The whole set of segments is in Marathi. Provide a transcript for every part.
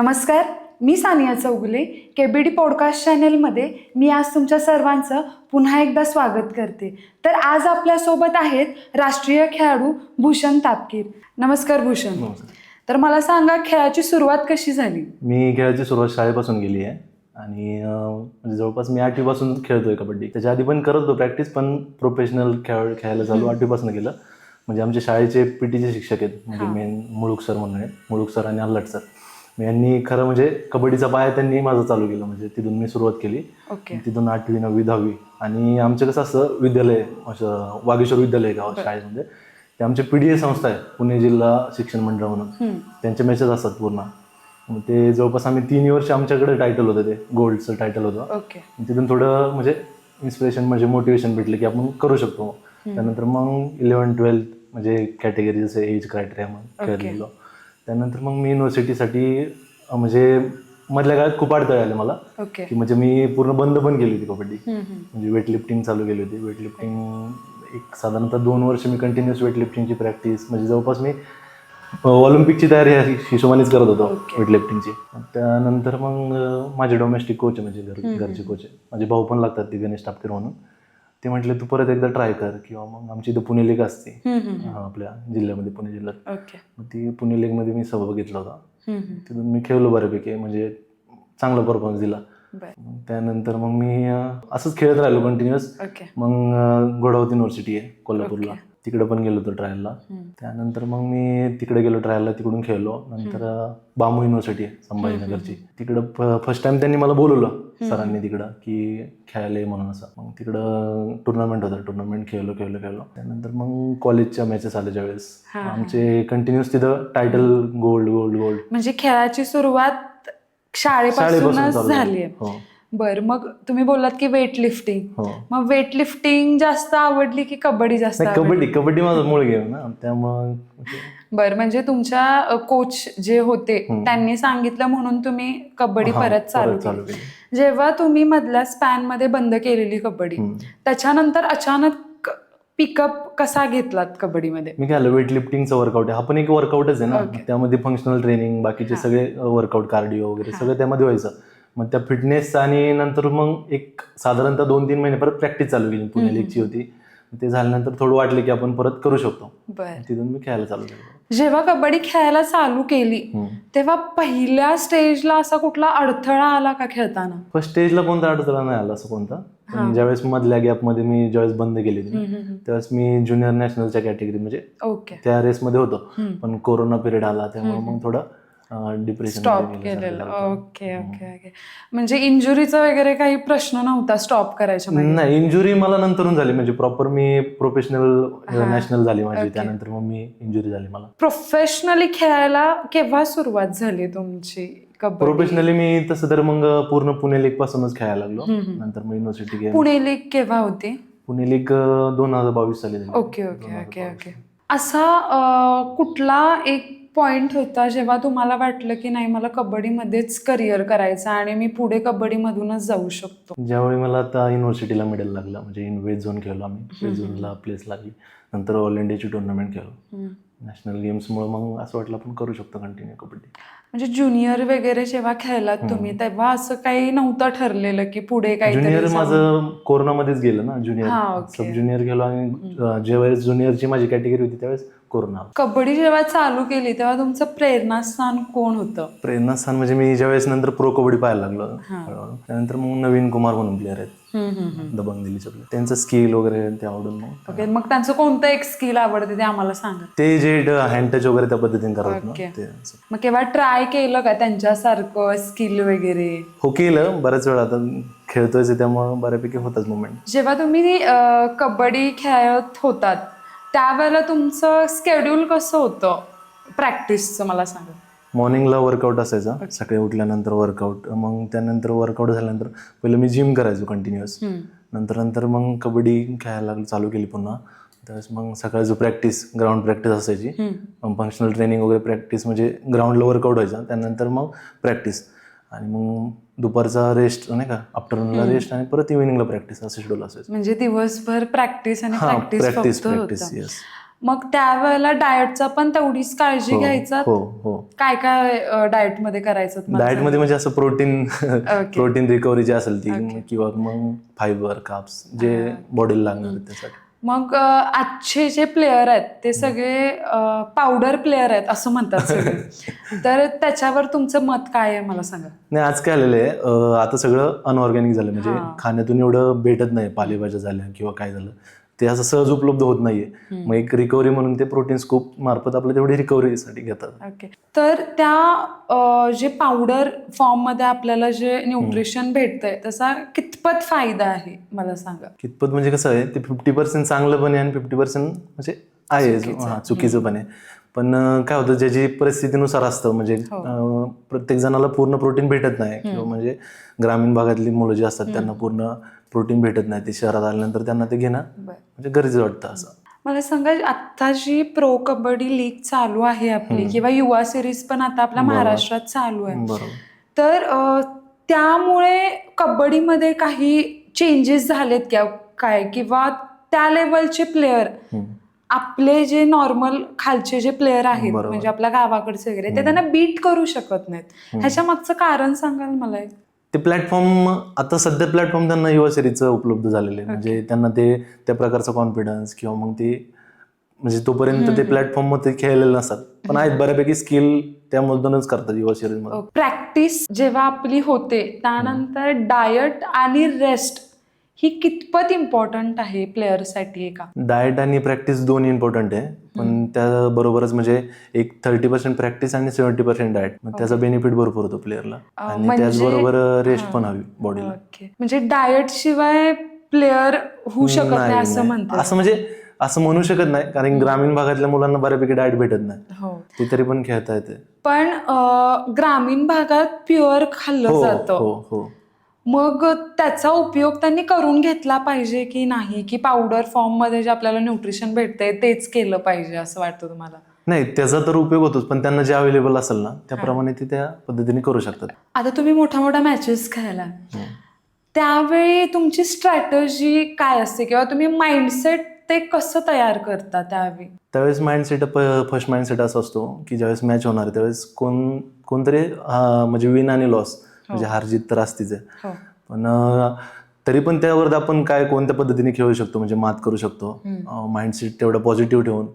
नमस्कार, मी सानिया चौगुले. केबीडी पॉडकास्ट चॅनेलमध्ये मी आज तुमच्या सर्वांचं पुन्हा एकदा स्वागत करते. तर आज आपल्यासोबत आहेत राष्ट्रीय खेळाडू भूषण तापकीर. नमस्कार भूषण. तर मला सांगा, खेळाची सुरुवात कशी झाली? मी खेळाची सुरुवात शाळेपासून केली आहे आणि म्हणजे जवळपास मी 8वीपासून खेळतोय कबड्डी. त्याच्या आधी पण करत होतो प्रॅक्टिस, पण प्रोफेशनल खेळायला चालू 8वीपासून केलं. म्हणजे आमचे शाळेचे पीटीचे शिक्षक आहेत, म्हणजे मेन मुळूक सर म्हणून आहेत, मुळूक सर आणि अल्लट सर. यांनी खरं म्हणजे कबड्डीचा पाया त्यांनी माझं चालू केलं. म्हणजे तिथून मी सुरुवात केली. तिथून 8वी 9वी 10वी. आणि आमचं कसं असं विद्यालय, असं वागेश्वर विद्यालय गावात शाळेमध्ये, ते आमचे PDA संस्था आहे, पुणे जिल्हा शिक्षण मंडळ म्हणून. त्यांचे मॅचेस असतात पूर्ण. मग ते जवळपास आम्ही 3 वर्ष आमच्याकडे टायटल होतं, ते गोल्डचं टायटल होतं. तिथून थोडं म्हणजे इन्स्पिरेशन, म्हणजे मोटिवेशन भेटलं की आपण करू शकतो. त्यानंतर मग 11, 12 म्हणजे कॅटेगरी, जसं एज क्रायटेरिया म्हणून खेळलेलो. त्यानंतर मग मी युनिव्हर्सिटीसाठी म्हणजे मधल्या काळात खूप अडथळे आले मला, की म्हणजे मी पूर्ण बंद पण केली होती कबड्डी. म्हणजे वेटलिफ्टिंग चालू केली होती. वेटलिफ्टिंग एक साधारणतः 2 वर्ष मी कंटिन्युअस वेटलिफ्टिंगची प्रॅक्टिस, म्हणजे जवळपास मी ऑलिम्पिकची तयारी हिशोबानेच करत होतो वेटलिफ्टिंगची. त्यानंतर मग माझे डोमेस्टिक कोच, म्हणजे घरचे कोच आहे, माझे भाऊ पण लागतात, ते गणेश तापकीर म्हणून. ते म्हटले तू परत एकदा ट्राय कर, किंवा मग आमची इथं पुणे लीग असते आपल्या जिल्ह्यामध्ये, पुणे जिल्ह्यात. मग ती पुणे लीगमध्ये मी सहभाग घेतला होता. तिथून मी खेळलो बऱ्यापैकी, म्हणजे चांगला परफॉर्मन्स दिला. त्यानंतर मग मी असंच खेळत राहिलो कंटिन्युअस. मग गोडावती युनिव्हर्सिटी आहे कोल्हापूरला, तिकडे पण गेलो होतो ट्रायलला. त्यानंतर मग मी तिकडे गेलो ट्रायलला, तिकडून खेळलो. नंतर बांबू युनिव्हर्सिटी आहे संभाजीनगरची, तिकडं फर्स्ट टाइम त्यांनी मला बोलवलं सरांनी तिकडं, की खेळायला म्हणून असं. मग तिकडं टुर्नामेंट होतं, टुर्नामेंट खेळलो. त्यानंतर मग कॉलेजच्या मॅचेस आले ज्यावेळेस, आमचे कंटिन्युअस तिथं टायटल गोल्ड. म्हणजे खेळाची सुरुवात शाळेपासूनच झाली आहे. बर, मग तुम्ही बोललात की वेट लिफ्टिंग. मग वेट लिफ्टिंग जास्त आवडली की कबड्डी जास्त? कबड्डी माझा मूळ गेम ना, त्यामुळे. बर, म्हणजे तुमच्या कोच जे होते त्यांनी सांगितलं म्हणून तुम्ही कबड्डी परत चालू केली. जेव्हा तुम्ही मधल्या स्पॅन मध्ये बंद केलेली कबड्डी, त्याच्यानंतर अचानक पिकअप कसा घेतलात कबड्डीमध्ये? मी काय वेट लिफ्टिंगचं वर्कआउट आहे, हा पण एक वर्कआउटच आहे ना. त्यामध्ये फंक्शनल ट्रेनिंग, बाकीचे सगळे वर्कआउट, कार्डिओ वगैरे सगळं त्यामध्ये व्हायचं. मग त्या फिटनेस, आणि नंतर मग एक साधारणतः 2-3 महिने परत प्रॅक्टिस चालू केली. पुणे लीगची होती. ते झाल्यानंतर थोडं वाटलं की आपण परत करू शकतो. तिथून मी खेळायला चालू केलं. जेव्हा कबड्डी खेळायला चालू केली तेव्हा पहिल्या स्टेजला असा कुठला अडथळा आला का खेळताना? फर्स्ट स्टेजला कोणता अडथळा नाही आला असं कोणता. पण ज्यावेळेस मधल्या गॅपमध्ये मी ज्यावेळेस बंद केली त्यावेळेस मी ज्युनियर नॅशनलच्या कॅटेगरी, म्हणजे त्या रेसमध्ये होतो. पण कोरोना पिरियड आला, त्यामुळे मग थोडं डिप्रेशन स्टॉप केलेलं. ओके. म्हणजे इंजुरीचा वगैरे काही प्रश्न नव्हता स्टॉप करायच्या? नाही, इंजुरी मला नंतरून झाली. म्हणजे प्रॉपर मी प्रोफेशनल नॅशनल झाली माझी, त्यानंतर मग मी इंजुरी झाली मला. प्रोफेशनली खेळायला केव्हा सुरुवात झाली तुमची? प्रोफेशनली मी तसं तर मग पूर्ण पुणे लीग पासूनच खेळायला लागलो. नंतर मग युनिव्हर्सिटी गेम. पुणे लीग केव्हा होती? पुणे लीग 2022 साली. ओके. असा कुठला एक पॉइंट होता जेव्हा तुम्हाला वाटलं की नाही, मला कबड्डीमध्येच करिअर करायचं आणि मी पुढे कबड्डीमधूनच जाऊ शकतो? ज्यावेळी मला आता युनिव्हर्सिटीला मेडल लागला, म्हणजे वेज झोन खेळलो आम्ही, वेज झोनला प्लेस लागली. नंतर ऑल इंडियाची टुर्नामेंट खेळलो. नॅशनल गेम्समुळे मग असं वाटलं आपण करू शकतो कंटिन्यू कबड्डी. म्हणजे ज्युनियर वगैरे जेव्हा खेळलात तुम्ही, तेव्हा असं काही नव्हतं ठरलेलं की पुढे काही? ज्युनियर माझं कोरोनामध्येच गेलं ना. ज्युनियर, सब ज्युनियर गेलो, आणि ज्यावेळेस ज्युनियरची माझी कॅटेगरी होती त्यावेळेस कोरोना. कबड्डी जेव्हा चालू केली तेव्हा तुमचं प्रेरणास्थान कोण होतं? प्रेरणास्थान म्हणजे मी ज्यावेळेस नंतर प्रो कबड्डी पाहायला लागलो, त्यानंतर मग नवीन कुमार म्हणून प्लेअर आहेत दबंग दिल्लीचे प्लेअर, त्यांचं स्किल वगैरे ते आवडून. मग त्यांचं कोणतं एक स्किल आवडते ते आम्हाला सांगा. ते जे हँड टच वगैरे त्या पद्धतीने करतात. मग केव्हा ट्राय केलं का त्यांच्यासारखं स्किल वगैरे? हो, केलं बऱ्याच वेळा. आता खेळतोय त्यामुळे बऱ्यापैकी होताच मुवमेंट. जेव्हा तुम्ही कबड्डी खेळत होतात त्यावेळेला तुमचं स्केड्यूल कसं होतं प्रॅक्टिसचं, मला सांगा. मॉर्निंगला वर्कआउट असायचा, सकाळी उठल्यानंतर वर्कआउट. मग त्यानंतर वर्कआउट झाल्यानंतर पहिलं मी जिम करायचो कंटिन्युअस. नंतर मग कबड्डी खेळायला चालू केली पुन्हा. त्यावेळेस मग सकाळचं प्रॅक्टिस, ग्राउंड प्रॅक्टिस असायची. फंक्शनल ट्रेनिंग वगैरे प्रॅक्टिस, म्हणजे ग्राउंडला वर्कआउट व्हायचा. त्यानंतर मग प्रॅक्टिस, आणि मग दुपारचा रेस्ट, नाही का, आफ्टरनूनला रेस्ट, आणि परत इव्हिनिंगला प्रॅक्टिस, असं शेड्यूल असायचं. म्हणजे दिवसभर प्रॅक्टिस आणि प्रॅक्टिस. येस. मग त्यावेळेला डाएटचा पण तेवढीच काळजी हो घ्यायचा. हो हो. काय काय डाएट मध्ये करायचं तुम्हाला डाएट मध्ये म्हणजे असं प्रोटीन Okay. प्रोटीन रिकव्हरी जी असेल ती Okay. किंवा मग फायबर काप्स जे बॉडीला लागणार आहेत त्यासाठी. मग आजचे जे प्लेयर आहेत ते सगळे पावडर प्लेयर आहेत असं म्हणतात सगळे. तर त्याच्यावर तुमचं मत काय आहे मला सांगा. नाही, आज काय आलेलं आहे, आता सगळं अनऑर्गॅनिक झालं, म्हणजे हा. खाण्यातून एवढं भेटत नाही, पालेभाज्या झाल्या किंवा काय झालं ते असं सहज उपलब्ध होत नाहीये. मग एक रिकव्हरी म्हणून ते प्रोटीन स्कूप मार्फत आपलं तेवढी रिकव्हरीसाठी घेतात. ओके. तर त्या जे पावडर फॉर्म मध्ये आपल्याला जे न्यूट्रिशन भेटतंय त्याचा कितपत फायदा आहे मला सांगा. कितपत म्हणजे कसं आहे, ते 50% चांगलं पण आहे आणि 50% म्हणजे आहे चुकीचं पण आहे. पण काय होतं, ज्याची परिस्थितीनुसार असतं, म्हणजे प्रत्येक जणाला पूर्ण प्रोटीन भेटत नाही, किंवा म्हणजे ग्रामीण भागातली मुलं जी असतात त्यांना पूर्ण प्रोटीन भेटत नाही, ते शहरात आल्यानंतर त्यांना ते घेणं म्हणजे गरजेचं वाटतं. असं मला सांगा, आता जी प्रो कबड्डी लीग चालू आहे आपली किंवा युवा सिरीज पण आता आपल्या महाराष्ट्रात चालू आहे, बरोबर. तर त्यामुळे कबड्डीमध्ये काही चेंजेस झालेत का काय, किंवा त्या लेवलचे प्लेयर आपले जे नॉर्मल खालचे जे प्लेयर आहेत म्हणजे आपल्या गावाकडचे वगैरे ते त्यांना बीट करू शकत नाहीत, ह्याच्या मागचं कारण सांगाल मला. ते प्लॅटफॉर्म आता सध्या प्लॅटफॉर्म त्यांना युवा सिरीजचं उपलब्ध झालेलं आहे, म्हणजे त्यांना ते त्या प्रकारचा कॉन्फिडन्स किंवा मग ते म्हणजे तोपर्यंत ते प्लॅटफॉर्म मध्ये खेळलेले नसतात, पण आहेत बऱ्यापैकी स्किल त्यामधूनच करतात युवा सिरीज मध्ये. प्रॅक्टिस जेव्हा आपली होते त्यानंतर डायट आणि रेस्ट ही कितपत इम्पॉर्टंट आहे प्लेअरसाठी का? डाएट आणि प्रॅक्टिस दोन्ही इम्पॉर्टंट आहे, पण त्याबरोबरच म्हणजे एक 30% प्रॅक्टिस आणि 70% डाएट, त्याचा बेनिफिट भरपूर होतो प्लेअरला. आणि त्याचबरोबर रेस्ट पण हवी बॉडीला. म्हणजे डाएट शिवाय प्लेअर होऊ शकत नाही असं म्हणतात. असं म्हणजे असं म्हणू शकत नाही, कारण ग्रामीण भागातल्या मुलांना बऱ्यापैकी डाएट भेटत नाही, ते तरी पण खेळता येते. पण ग्रामीण भागात प्युअर खाल्लं जातं, मग त्याचा उपयोग त्यांनी करून घेतला पाहिजे की नाही, की पावडर फॉर्म मध्ये जे आपल्याला न्यूट्रिशन भेटतंय तेच केलं पाहिजे असं वाटतं तुम्हाला? नाही, त्याचा तर उपयोग होतोच, पण त्यांना जे अवेलेबल असेल ना त्याप्रमाणे ते त्या पद्धतीने करू शकतात. आता तुम्ही मोठ्या मोठ्या मॅचेस खेळला त्यावेळी तुमची स्ट्रॅटेजी काय असते, किंवा तुम्ही माइंडसेट ते कसं तयार करता त्यावेळेस? माइंडसेट फर्स्ट माइंडसेट असा असतो की ज्यावेळेस मॅच होणार त्यावेळेस कोणतरी म्हणजे विन आणि लॉस म्हणजे हार जीत तर असतीच आहे, पण तरी पण त्यावर आपण काय कोणत्या पद्धतीने खेळू शकतो, म्हणजे मात करू शकतो, माइंडसेट तेवढं पॉझिटिव्ह ठेवून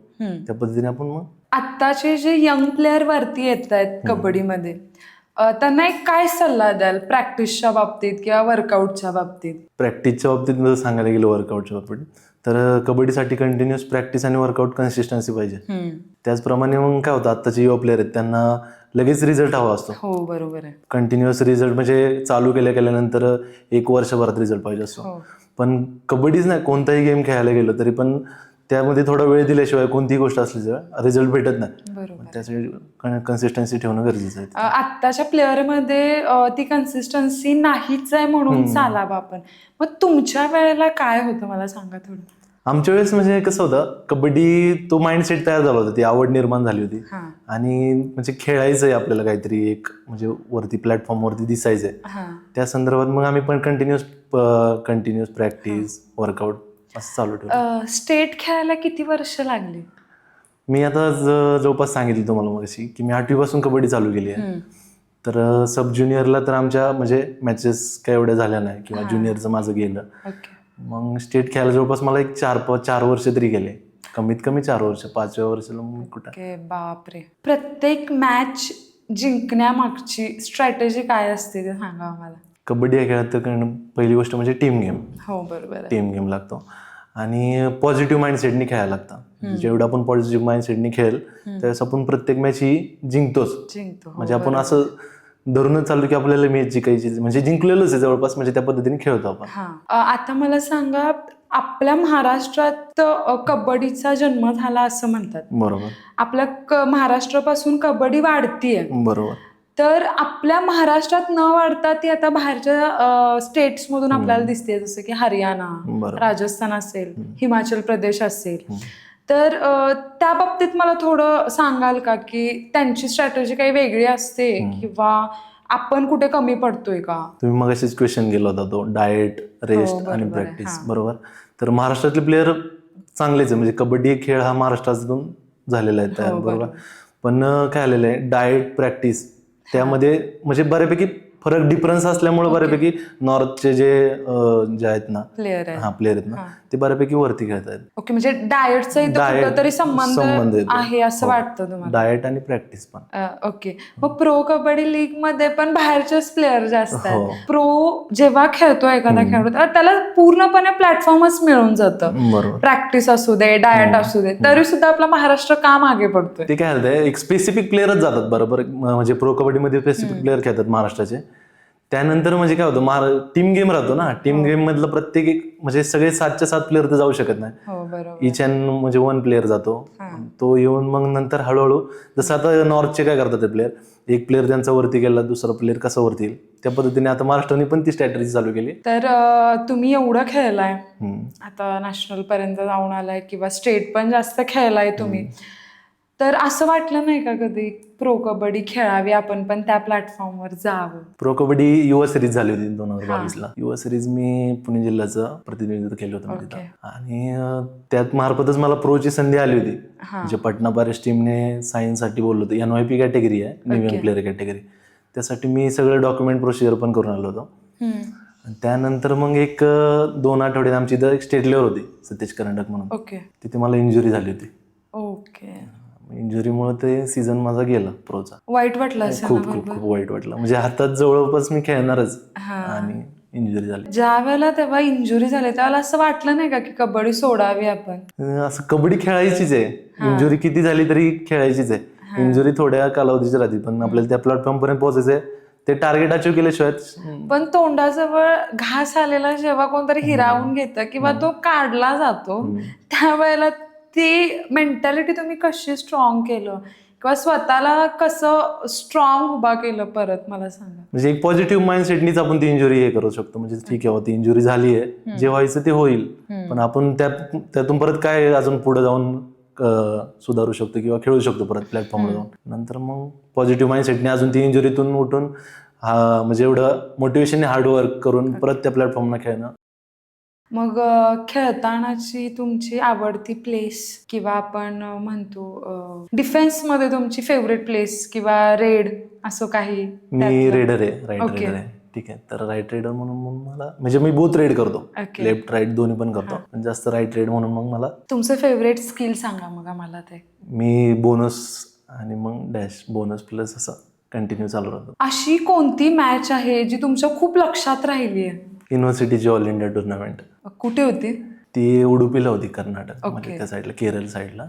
त्या पद्धतीने आपण. मग आत्ताचे जे यंग प्लेअर वरती येत आहेत कबड्डीमध्ये त्यांना एक काय सल्ला द्याल प्रॅक्टिसच्या बाबतीत किंवा वर्कआउटच्या बाबतीत? प्रॅक्टिसच्या बाबतीत सांगायला गेलं, वर्कआउटच्या बाबतीत तर कबड्डीसाठी कंटिन्युअस प्रॅक्टिस आणि वर्कआउट कन्सिस्टन्सी पाहिजे. त्याचप्रमाणे मग काय होतं, आत्ताचे युवा प्लेअर आहेत त्यांना लगेच रिझल्ट हवा असतो. हो बरोबर आहे. कंटिन्युअस रिझल्ट म्हणजे चालू केल्यानंतर 1 वर्षभरात रिझल्ट पाहिजे असतो, पण कबड्डीच नाही कोणताही गेम खेळायला गेलो तरी पण त्यामध्ये थोडा वेळ दिल्याशिवाय कोणतीही गोष्ट असली रिझल्ट भेटत नाही. त्यासाठी कन्सिस्टन्सी ठेवणं गरजेचं आहे. आत्ताच्या प्लेअरमध्ये ती कन्सिस्टन्सी नाहीच आहे म्हणून चालावं आपण. मग तुमच्या वेळेला काय होतं मला सांगा थोडं. आमच्या वेळेस म्हणजे कसं होतं, कबड्डी तो माइंडसेट तयार झाला होता, ती आवड निर्माण झाली होती आणि म्हणजे खेळायचं आहे आपल्याला काहीतरी एक म्हणजे वरती प्लॅटफॉर्मवरती दिसायचंय, त्या संदर्भात मग आम्ही पण कंटिन्युअस प्रॅक्टिस वर्कआउट असं चालू ठेवलं. स्टेट खेळायला किती वर्ष लागली? मी आता जवळपास सांगितलं तुम्हाला मगाशी की मी 8वी पासून कबड्डी चालू केली आहे, तर सब ज्युनियरला तर आमच्या म्हणजे मॅचेस काय एवढ्या झाल्या नाही, किंवा ज्युनियरचं माझं गेलं. मग स्टेट खेळायला जवळपास मला एक 4 वर्ष तरी गेले, कमीत कमी 4 वर्ष. 5व्या वर्षाला मग कुठं. बापरे. प्रत्येक मॅच जिंकण्यामागची स्ट्रॅटेजी काय असते ते सांगा आम्हाला. कबड्डी या खेळात तर पहिली गोष्ट म्हणजे टीम गेम. हो बरोबर. टीम गेम लागतो आणि पॉझिटिव्ह माइंडसेटनी खेळायला लागतं. जेवढं आपण पॉझिटिव्ह माइंडसेटनी खेळेल त्यावेळेस आपण प्रत्येक मॅच ही जिंकतोच. म्हणजे आपण असं धरूनच चाललो की आपल्याला मॅच जिंकायची, म्हणजे जिंकलेलोच आहे जवळपास, म्हणजे त्या पद्धतीने खेळतो आपण. आता मला सांगा, आपल्या महाराष्ट्रात कबड्डीचा जन्म झाला असं म्हणतात. बरोबर. आपल्या महाराष्ट्रापासून कबड्डी वाढतीये. बरोबर. तर आपल्या महाराष्ट्रात न वाढता ती आता बाहेरच्या स्टेट्स मधून आपल्याला दिसते, जसं की हरियाणा, राजस्थान असेल, हिमाचल प्रदेश असेल. तर त्या बाबतीत मला थोडं सांगाल का की त्यांची स्ट्रॅटेजी काही वेगळी असते, किंवा आपण कुठे कमी पडतोय का? तुम्ही मगाशीच क्वेश्चन गेला होता तो डाएट, रेस्ट आणि प्रॅक्टिस. बरोबर. तर महाराष्ट्रातले प्लेयर चांगलेच आहे. म्हणजे कबड्डी एक खेळ हा महाराष्ट्रातून झालेला आहे तयार, बरोबर. पण काय आलेलं आहे, डाएट प्रॅक्टिस त्यामध्ये म्हणजे बऱ्यापैकी फरक डिफरन्स असल्यामुळे बऱ्यापैकी नॉर्थचे जे आहेत ना प्लेअर प्लेअर आहेत ना ते बऱ्यापैकी वरती खेळत आहेत. ओके, म्हणजे डाएटचा इथं कुठंतरी संबंध येतो. आहे असं वाटतं तुम्हाला? डाएट आणि प्रॅक्टिस पण. ओके, मग प्रो कबड्डी लीग मध्ये पण बाहेरचेच प्लेअर जास्त हो. आहेत. प्रो जेव्हा खेळतो एखादा खेळाडू तर त्याला पूर्णपणे प्लॅटफॉर्मच मिळून जातं. बरोबर. प्रॅक्टिस असू दे, डाएट असू दे, तरी सुद्धा आपला महाराष्ट्र का मागे पडतोय? ते काय होतं, एक स्पेसिफिक प्लेअरच जातात बरोबर. म्हणजे प्रो कबड्डीमध्ये स्पेसिफिक प्लेअर खेळतात महाराष्ट्राचे. त्यानंतर म्हणजे काय होतं, टीम गेम राहतो ना, टीम गेम मधलं प्रत्येक म्हणजे सगळे 7च्या 7 प्लेअर तर जाऊ शकत नाही. हो, बरोबर. इच अँड म्हणजे 1 प्लेअर जातो. तो येऊन मग नंतर हळूहळू जसं आता नॉर्थचे काय करतात ते प्लेअर, एक प्लेअर त्यांचा वरती गेला, दुसरा प्लेअर कसा वरती येईल त्या पद्धतीने आता महाराष्ट्राने पण ती स्ट्रॅटेजी चालू केली. तर तुम्ही एवढं खेळलाय, आता नॅशनल पर्यंत जाऊन आलाय किंवा स्टेट पण जास्त खेळलाय तुम्ही, तर असं वाटलं नाही का कधी प्रो कबड्डी खेळावी आपण पण त्या प्लॅटफॉर्मवर जावं? प्रो कबड्डी युवा सिरीज झाली होती 2022ला. युवा सिरीज मी पुणे जिल्ह्याचं प्रतिनिधित्व केलं होतं तिथं. आणि त्यात मार्फतच मला प्रोची संधी आली होती. म्हणजे पटना पायरेट्स टीमने सायन्ससाठी बोललो होतं. NYP कॅटेगरी आहे, न्यू प्लेअर कॅटेगरी. त्यासाठी मी सगळं डॉक्युमेंट प्रोसिजर पण करून आलो होतो. आणि त्यानंतर मग 1-2 आठवड्यात आमची इथं एक स्टेट लेवल होती, सतीश करंडक म्हणून. तिथे मला इंजुरी झाली होती. इंजुरीमुळे ते सीझन माझा गेला प्रोचा. वाईट वाटलं? खूप खूप खूप वाईट वाटलं. म्हणजे हातात जवळपास मी खेळणारच आणि इंजुरी झाली. ज्या वेळेला तेव्हा इंजुरी झाली त्यावेळेला असं वाटलं नाही का की कबड्डी सोडावी आपण? असं कबड्डी खेळायचीच आहे, इंजुरी किती झाली तरी खेळायचीच आहे. इंजुरी थोड्या कालावधीची राहते, पण आपल्याला त्या प्लॅटफॉर्म पर्यंत पोहोचायचंय. ते टार्गेट अचीव्ह केल्याशिवाय. पण तोंडाजवळ घास आलेला जेव्हा कोणतरी हिरावून घेतं किंवा तो काढला जातो त्यावेळेला ती मेंटॅलिटी तुम्ही कशी स्ट्रॉंग केलं किंवा स्वतःला कसं स्ट्रॉंग उभा केलं परत, मला सांगा. म्हणजे एक पॉझिटिव्ह माइंडसेटनीच आपण ती इंजुरी हे करू शकतो. म्हणजे ठीक आहे, ती इंजुरी झाली आहे, जे व्हायचं ते होईल, पण आपण त्यातून परत काय अजून पुढे जाऊन सुधारू शकतो किंवा खेळू शकतो परत प्लॅटफॉर्मवर जाऊन. नंतर मग पॉझिटिव्ह माइंडसेटने अजून ती इंजुरीतून उठून म्हणजे एवढं मोटिवेशनने हार्डवर्क करून परत त्या प्लॅटफॉर्मला खेळणं. मग खेळतानाची तुमची आवडती प्लेस किंवा आपण म्हणतो डिफेन्समध्ये तुमची फेवरेट प्लेस किंवा रेड असं काही? मी रेडर आहे, राईट रेडर आहे. ठीक आहे, तर राईट रेडर म्हणून मला म्हणजे मी बोथ रेड करतो, लेफ्ट राईट दोन्ही पण करतो, पण जास्त राईट रेड म्हणून मग मला. तुमचं फेवरेट स्किल सांगा मग आम्हाला. ते मी बोनस आणि मग डॅश, बोनस प्लस असं कंटिन्यू चालू राहतो. अशी कोणती मॅच आहे जी तुमच्या खूप लक्षात राहिली आहे? युनिव्हर्सिटीची ऑल इंडिया टुर्नामेंट. कुठे होती ती? उडुपीला होती, कर्नाटक मध्ये, त्या साईडला, केरळ साईडला.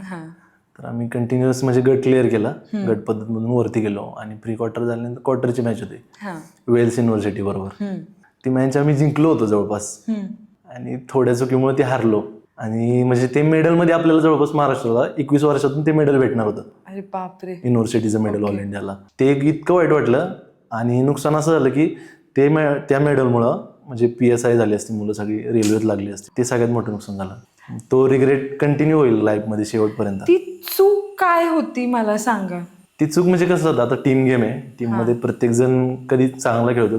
तर आम्ही कंटिन्युअस म्हणजे गट क्लिअर केला, गट पद्धतमधून वरती गेलो आणि प्री क्वार्टर झाल्यानंतर क्वार्टरची मॅच होती वेल्स युनिव्हर्सिटी बरोबर. ती मॅच आम्ही जिंकलो होतो जवळपास आणि थोड्या चुकीमुळे ती हारलो. आणि म्हणजे ते मेडल मध्ये आपल्याला जवळपास महाराष्ट्राला 21 वर्षातून ते मेडल भेटणार होतं. अरे बापरे, युनिव्हर्सिटीचं मेडल ऑल इंडियाला. ते इतकं वाईट वाटलं. आणि नुकसान असं झालं की त्या मेडलमुळं म्हणजे PSI झाली असती, मुलं सगळी रेल्वेत लागली असती. ते सगळ्यात मोठं नुकसान झालं. तो रिग्रेट कंटिन्यू होईल लाईफमध्ये शेवटपर्यंत. ती चूक काय होती मला सांगा? ती चूक म्हणजे कसं होतं, आता टीम गेम आहे, टीम मध्ये प्रत्येक जण कधी चांगला खेळतो,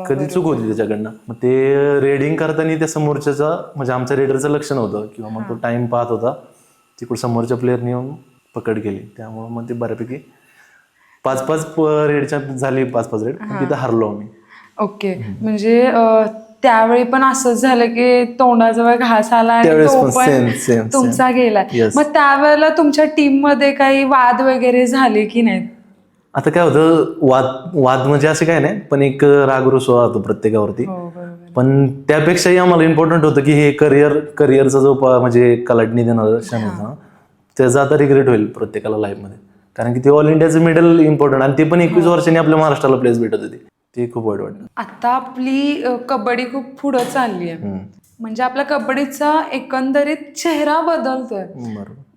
कधी चूक होती त्याच्याकडनं. मग ते रेडिंग करताना त्या समोरच्याचं म्हणजे आमच्या रेडरचं लक्ष नव्हतं किंवा मग तो टाइम पाहत होता, तिकडे समोरच्या प्लेअरने येऊन पकड केली. त्यामुळे मग ते बऱ्यापैकी 5-5 रेडच्या झाली, 5-5 रेड, तिथं हारलो आम्ही. ओके, म्हणजे त्यावेळी पण असंच झालं की तोंडाजवळ घास आला आणि तो पण तुमचा गेला. मग त्यावेळेला तुमच्या टीम मध्ये काही वाद वगैरे झाले की नाही? आता काय होतं, वाद म्हणजे असे काय नाही, पण एक राग रुसवा होतो प्रत्येकावरती. पण त्यापेक्षाही आम्हाला इम्पॉर्टंट होतं की हे करिअरचा जो म्हणजे कलाटणी देणारा क्षण होता, त्याचा आता रिग्रेट होईल प्रत्येकाला लाईफमध्ये. कारण की ते ऑल इंडियाचं मेडल इम्पॉर्टंट, आणि ते पण 21 वर्षांनी आपल्या महाराष्ट्राला प्लेस भेटत होती. ते खूप वाईट वाटलं. आता आपली कबड्डी खूप पुढं चालली आहे, म्हणजे आपल्या कबड्डीचा एकंदरीत चेहरा बदलतोय.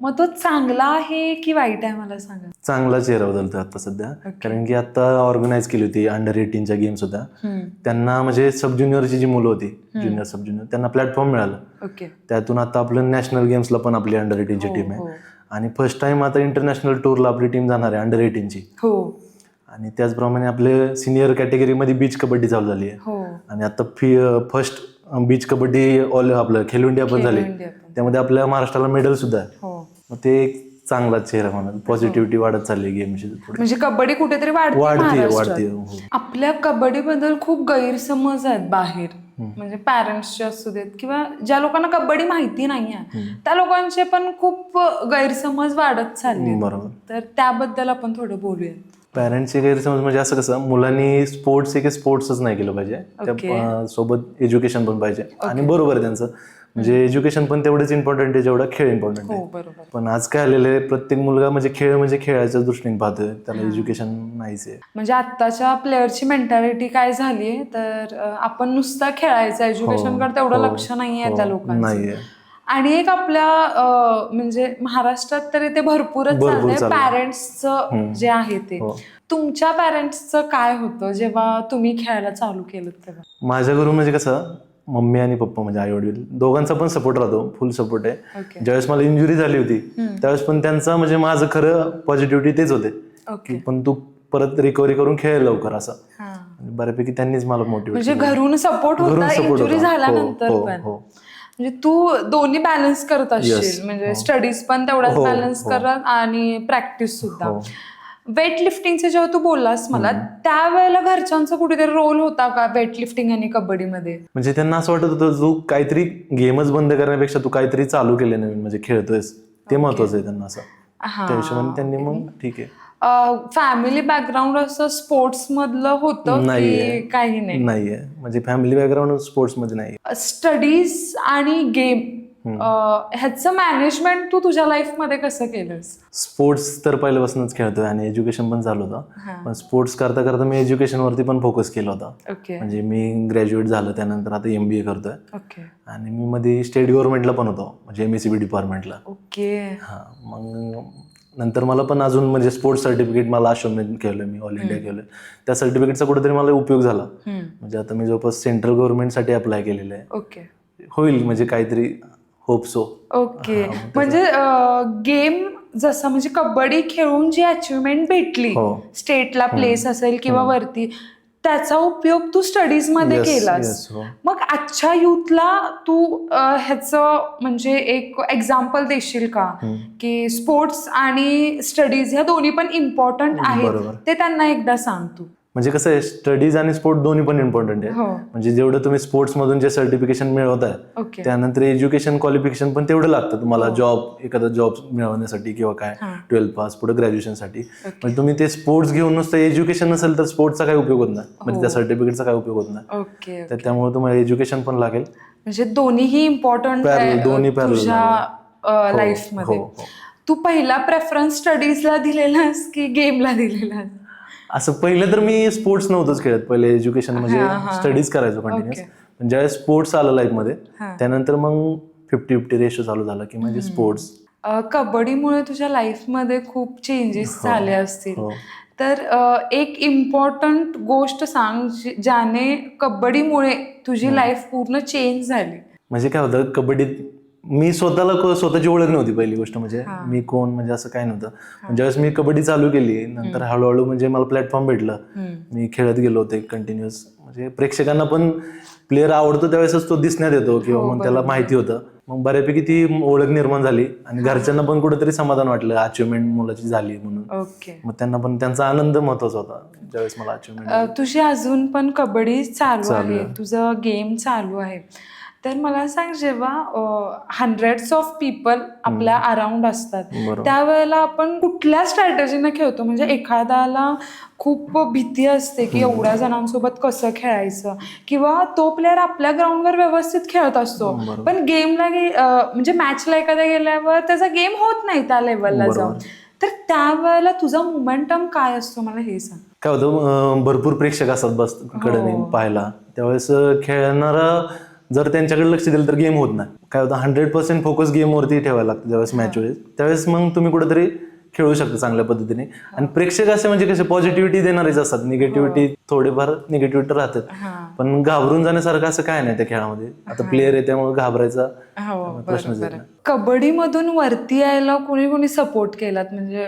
मग तो चांगला आहे की वाईट आहे, मला सांगा. चांगला चेहरा बदलतोय आता सध्या. कारण की आता ऑर्गनाईज केली होती अंडर 18च्या गेम्स होत्या, त्यांना म्हणजे सब ज्युनियरची जी मुलं होती, ज्युनियर सब ज्युनियर, त्यांना प्लॅटफॉर्म मिळालं. त्यातून आता आपलं नॅशनल गेम्सला पण आपली अंडर 18ची टीम आहे. आणि फर्स्ट टाइम आता इंटरनॅशनल टूरला आपली टीम जाणार आहे अंडर 18ची. आणि त्याचप्रमाणे आपले सिनियर कॅटेगरीमध्ये बीच कबड्डी चालू झाली आहे. आणि आता फर्स्ट बीच कबड्डी आपलं खेलो इंडिया पण झाली, इंडिया पण. त्यामध्ये आपल्या महाराष्ट्राला मेडल सुद्धा आहे. हो, मग ते एक चांगलाच चेहरा म्हणा, पॉझिटिव्हिटी वाढत चालली गेमची पुढे. म्हणजे कबड्डी कुठेतरी वाढते वाढते महाराष्ट्रात. हो. आपल्या कबड्डीबद्दल खूप गैरसमज आहेत बाहेर, म्हणजे पॅरेंट्सचे असू देत किंवा ज्या लोकांना कबड्डी माहिती नाहीये त्या लोकांचे पण खूप गैरसमज वाढत चालले. बरोबर. तर त्याबद्दल आपण थोडं बोलूया. पॅरेंट्सचे गैरसमज म्हणजे असं कसं, मुलांनी स्पोर्ट्सच नाही केलं पाहिजे, त्या सोबत एज्युकेशन पण पाहिजे. आणि बरोबर आहे त्यांचं, म्हणजे एज्युकेशन पण तेवढंच इम्पॉर्टंट आहे जेवढा खेळ इम्पॉर्टंट हो आहे. बरोबर. पण आज काय आलेलं आहे, प्रत्येक मुलगा म्हणजे खेळाच्या दृष्टीने पाहतोय, त्याला एज्युकेशन नाहीच आहे. म्हणजे आत्ताच्या प्लेअरची मेंटॅलिटी काय झालीये, तर आपण नुसता खेळायचं, एज्युकेशन कडे तेवढं लक्ष नाहीये त्या लोकांचं. नाहीये. आणि एक आपल्या म्हणजे महाराष्ट्रात तरी ते भरपूरच चाललंय पॅरेंट्सचं जे आहे ते. तुमच्या पॅरेंट्सचं काय होतं जेव्हा तुम्ही खेळायला चालू केलं तेव्हा? माझ्या घरून म्हणजे कसं, मम्मी आणि पप्पा म्हणजे आई वडील दोघांचा पण सपोर्ट राहतो, फुल सपोर्ट आहे. ज्यावेळेस मला इंजुरी झाली होती त्यावेळेस पण त्यांचा म्हणजे माझं खरं पॉझिटिव्हिटी तेच होते की पण तू परत रिकव्हरी करून खेळ लवकर, असं बऱ्यापैकी त्यांनीच मला मोटिवेट. म्हणजे घरून सपोर्ट होता इंजुरी झाल्यानंतर पण. म्हणजे तू दोन्ही बॅलन्स करत असशील, म्हणजे स्टडीज पण तेवढाच बॅलन्स करत आणि प्रॅक्टिस सुद्धा. वेट लिफ्टिंगचे जेव्हा तू बोललास मला, त्यावेळेला घरच्यांचा कुठेतरी रोल होता का वेट लिफ्टिंग आणि कबड्डीमध्ये? म्हणजे त्यांना असं वाटत होतं, तू काहीतरी गेमच बंद करण्यापेक्षा तू काहीतरी चालू केलं नवीन, म्हणजे खेळतोयस ते महत्वाचं आहे त्यांना, असं त्या हिशोबाने त्यांनी मग ठीक आहे. फॅमिली बॅकग्राऊंड असं स्पोर्ट्स मधलं होतं की काही नाहीये? म्हणजे फॅमिली बॅकग्राऊंड स्पोर्ट्स मध्ये नाही. स्टडीज आणि गेम ह्याचं मॅनेजमेंट तू तुझ्या लाईफ मध्ये कसं केलंस? स्पोर्ट्स तर पहिल्यापासूनच खेळतोय आणि एज्युकेशन पण चालू होतं, पण स्पोर्ट्स करता करता मी एज्युकेशन वरती पण फोकस केला होता. म्हणजे मी ग्रॅज्युएट झालं, त्यानंतर आता MBA करतोय आणि मी मध्ये स्टेट गव्हर्नमेंटला पण होतो, म्हणजे MSCB डिपार्टमेंटला. मग नंतर मला पण अजून म्हणजे स्पोर्ट्स सर्टिफिकेट मला अशोकमेंट केलं, मी ऑल इंडिया केलं, त्या सर्टिफिकेटचा कुठेतरी मला उपयोग झाला. म्हणजे आता मी जवळपास सेंट्रल गव्हर्नमेंटसाठी अप्लाय केलेलं आहे. होईल म्हणजे काहीतरी होप सो. म्हणजे गेम जसं म्हणजे कबड्डी खेळून जी अचिव्हमेंट भेटली, स्टेटला प्लेस असेल किंवा वरती, त्याचा उपयोग तू स्टडीज मध्ये केलास. मग आजच्या युथला तू ह्याचं म्हणजे एक एक्झाम्पल देशील का की स्पोर्ट्स आणि स्टडीज ह्या दोन्ही पण इम्पॉर्टंट आहेत, ते त्यांना एकदा सांग तू. म्हणजे कसं आहे, स्टडीज आणि स्पोर्ट दोन्ही पण इम्पॉर्टंट आहे. म्हणजे जेवढं तुम्ही स्पोर्ट्स मधून जे सर्टिफिकेशन मिळवत आहे त्यानंतर एज्युकेशन क्वालिफिकेशन पण तेवढं लागतं तुम्हाला, एखादा जॉब मिळवण्यासाठी किंवा काय 12th पास पुढे ग्रॅज्युएशनसाठी. म्हणजे तुम्ही ते स्पोर्ट्स घेऊन नुसतं एज्युकेशन नसेल तर स्पोर्ट्सचा काय उपयोग होत नाही, म्हणजे त्या सर्टिफिकेटचा काय उपयोग होत नाही. तर त्यामुळे तुम्हाला एज्युकेशन पण लागेल. म्हणजे दोन्हीही इम्पॉर्टंट तुझ्या लाईफ मध्ये. तू पहिला प्रेफरन्स स्टडीजला दिलेलास की गेमला दिलेलास? असं पहिलं तर मी स्पोर्ट्स नव्हतंच खेळत, पहिले एज्युकेशन म्हणजे स्टडीज करायचो कंटिन्युअस. पण ज्यावेळेस स्पोर्ट्स आलं लाईफमध्ये त्यानंतर मग 50-50 रेशो चालू झाला की म्हणजे स्पोर्ट्स. कबड्डीमुळे तुझ्या लाईफमध्ये खूप चेंजेस झाले असतील, तर एक इम्पॉर्टंट गोष्ट सांग ज्याने कबड्डीमुळे तुझी लाईफ पूर्ण चेंज झाली. म्हणजे काय होतं, कबड्डीत मी स्वतःची ओळख नव्हती पहिली गोष्ट, म्हणजे मी कोण म्हणजे असं काय नव्हतं. ज्यावेळेस मी कबड्डी चालू केली नंतर हळूहळू म्हणजे मला प्लॅटफॉर्म भेटलं, मी खेळत गेलो होते कंटिन्युअस. म्हणजे प्रेक्षकांना पण प्लेअर आवडतो त्यावेळेसच तो दिसण्यात येतो किंवा मग त्याला माहिती होतं, मग बऱ्यापैकी ती ओळख निर्माण झाली आणि घरच्यांना पण कुठेतरी समाधान वाटलं अचिव्हमेंट मुलाची झाली म्हणून. मग त्यांना पण त्यांचा आनंद महत्वाचा होता ज्यावेळेस मला अचिव्हमेंट. तुझी अजून पण कबड्डी चालू आहे, तुझं गेम चालू आहे, तर मला सांग, जेव्हा हंड्रेड्स ऑफ पीपल आपल्या अराउंड असतात त्यावेळेला आपण कुठल्या स्ट्रॅटेजीने खेळतो? म्हणजे एखाद्याला खूप भीती असते की एवढ्या जणांसोबत कसं खेळायचं, किंवा तो प्लेअर आपल्या ग्राउंडवर व्यवस्थित खेळत असतो पण गेमला म्हणजे मॅचला एखाद्या गेल्यावर त्याचा गेम होत नाही त्या लेवलला जाऊन, तर त्यावेळेला तुझा मोमेंटम काय असतो मला हे सांग. काय होतं, भरपूर प्रेक्षक असतात बस कडे पाहायला, त्यावेळेस खेळणारा जर त्यांच्याकडे लक्ष दिलं तर गेम होत नाही. काय होतं, 100% फोकस गेमवरती ठेवायला लागतं ज्यावेळेस मॅच होईल, त्यावेळेस मग तुम्ही कुठेतरी खेळू शकता चांगल्या पद्धतीने. आणि प्रेक्षक असे म्हणजे कसे पॉझिटिव्हिटी देणारेच असतात, निगेटिव्हिटी थोडेफार निगेटिव्हिटी राहतात, पण घाबरून जाण्यासारखं असं काय नाही त्या खेळामध्ये. आता प्लेअर आहे त्यामुळे घाबरायचा प्रश्नच येत नाही. कबड्डी मधून वरती यायला कोणी कोणी सपोर्ट केलात, म्हणजे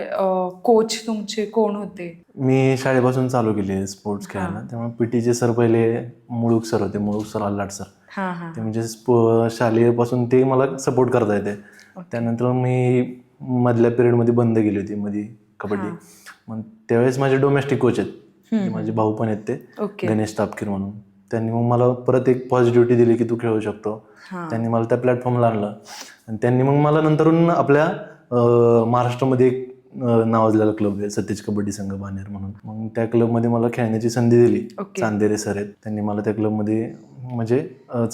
कोच तुमचे कोण होते? मी शाळेपासून चालू केली स्पोर्ट्स खेळायला, त्यामुळे पीटीचे सर पहिले मुळूक सर होते, मुळूक सर, अल्लाट सर. हां हां ते म्हणजे शालेयपासून ते मला सपोर्ट करता येते. त्यानंतर मी मधल्या पिरियडमध्ये बंद गेली होती मध्ये कबड्डी. मग त्यावेळेस माझे डोमेस्टिक कोच आहेत, म्हणजे माझे भाऊ पण आहेत ते, ओके. गणेश तापकीर म्हणून. त्यांनी मग मला परत एक पॉझिटिव्हिटी दिली की तू खेळू शकतो. त्यांनी मला त्या प्लॅटफॉर्मला आणलं आणि त्यांनी मग मला नंतरून आपल्या महाराष्ट्रामध्ये एक नावाजलेला क्लब आहे सतेज कबड्डी संघ बानेर म्हणून. मग त्या क्लबमध्ये मला खेळण्याची संधी दिली. चांदेरे सर आहेत, त्यांनी मला त्या क्लबमध्ये म्हणजे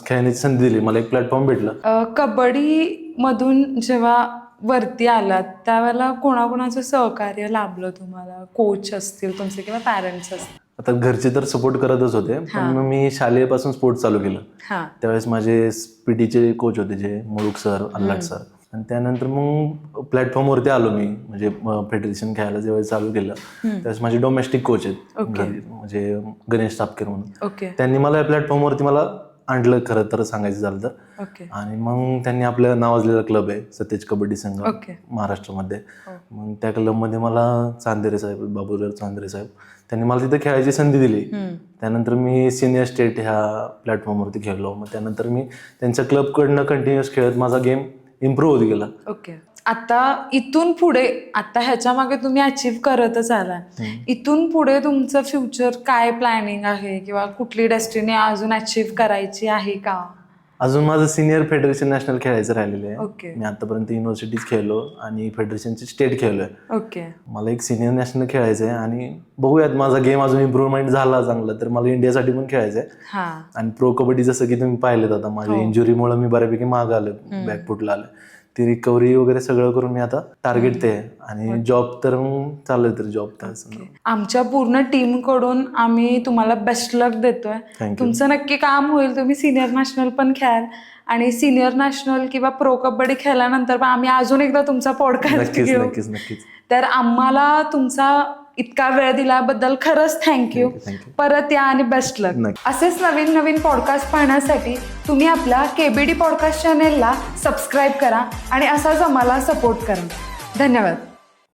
खेळण्याची संधी दिली. मला एक प्लॅटफॉर्म भेटला. कबड्डी मधून जेव्हा वरती आलात त्यावेळेला कोणाकोणाचं सहकार्य लाभलं तुम्हाला? कोच असतील तुमचे किंवा पॅरेंट्स असतील? आता घरचे तर सपोर्ट करतच होते, पण मी शालेयपासून स्पोर्ट्स चालू केलं. त्यावेळेस माझे पीटीचे कोच होते जे मुळूक सर, अल्लाट सर. आणि त्यानंतर मग प्लॅटफॉर्मवरती आलो मी, म्हणजे फेडरेशन खेळायला जेव्हा चालू केलं त्यावेळेस माझे डोमेस्टिक कोच आहेत घरी, म्हणजे गणेश तापकीर म्हणून. त्यांनी मला या प्लॅटफॉर्मवरती मला आणलं खरं तर सांगायचं झालं तर. आणि मग त्यांनी आपलं नावाजलेला क्लब आहे सतेज कबड्डी संघ महाराष्ट्रामध्ये. मग त्या क्लबमध्ये मला चांदेरे साहेब, बाबूराव चांदेरे साहेब, त्यांनी मला तिथे खेळायची संधी दिली. त्यानंतर मी सिनियर स्टेट ह्या प्लॅटफॉर्मवरती खेळलो. मग त्यानंतर मी त्यांच्या क्लबकडनं कंटिन्युअस खेळत माझा गेम इम्प्रूव्ह होत गेला. आता इथून पुढे, आता ह्याच्या मागे तुम्ही अचीव्ह करतच आला, इथून पुढे तुमचं फ्युचर काय प्लॅनिंग आहे किंवा कुठली डेस्टिनी अजून अचीव्ह करायची आहे का? अजून माझं सिनियर फेडरेशन नॅशनल खेळायचं राहिलेलं आहे. मी आतापर्यंत युनिव्हर्सिटीज खेळलो आणि फेडरेशनची स्टेट खेळलोय. मला एक सिनियर नॅशनल खेळायचं आहे आणि बघूयात माझा गेम अजून इम्प्रूव्हमेंट झाला चांगला तर मला इंडियासाठी पण खेळायचं आहे. आणि प्रो कबड्डी जसं की तुम्ही पाहिलेत, आता माझ्या इंजुरीमुळे मी बऱ्यापैकी मागं आलो, बॅकफुटला आलं. ती रिकव्हरी वगैरे सगळं करून मी आता टार्गेट ते आहे. आणि जॉब तर चालू तर जॉब तर आमच्या पूर्ण टीम कडून आम्ही तुम्हाला बेस्ट लक देतोय. तुमचं नक्की काम होईल, तुम्ही सिनियर नॅशनल पण खेळाल आणि सिनियर नॅशनल किंवा प्रो कबड्डी खेळल्यानंतर पण आम्ही अजून एकदा तुमचा पॉडकास्ट घेऊ. तर आम्हाला तुमचा इतका वेळ दिल्याबद्दल खरंच थँक्यू. परत या आणि बेस्ट लक. असेच नवीन नवीन पॉडकास्ट पाहण्यासाठी तुम्ही आपल्या केबीडी पॉडकास्ट चॅनेलला सबस्क्राईब करा आणि असाच आम्हाला सपोर्ट करा. धन्यवाद.